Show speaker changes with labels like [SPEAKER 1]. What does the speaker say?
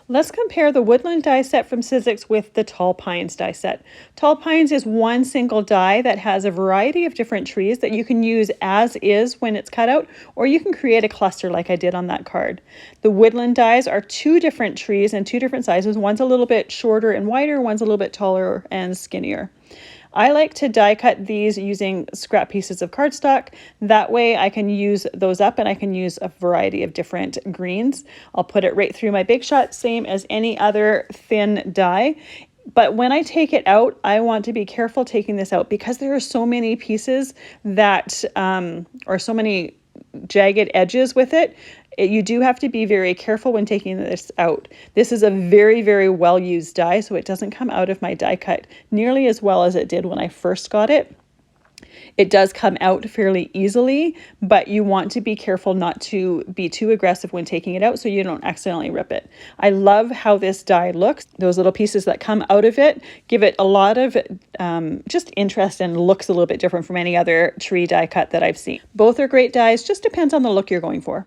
[SPEAKER 1] Let's compare the Woodland die set from Sizzix with the Tall Pines die set. Tall Pines is one single die that has a variety of different trees that you can use as is when it's cut out, or you can create a cluster like I did on that card. The Woodland dies are two different trees and two different sizes. One's a little bit shorter and wider, one's a little bit taller and skinnier. I like to die cut these using scrap pieces of cardstock. That way I can use those up and I can use a variety of different greens. I'll put it right through my Big Shot, same as any other thin die. But when I take it out, I want to be careful taking this out because there are so many pieces that, or so many jagged edges with it. You do have to be very careful when taking this out. This is a very, very well used die, so it doesn't come out of my die cut nearly as well as it did when I first got it. It does come out fairly easily, but you want to be careful not to be too aggressive when taking it out so you don't accidentally rip it. I love how this die looks. Those little pieces that come out of it give it a lot of just interest and looks a little bit different from any other tree die cut that I've seen. Both are great dies, just depends on the look you're going for.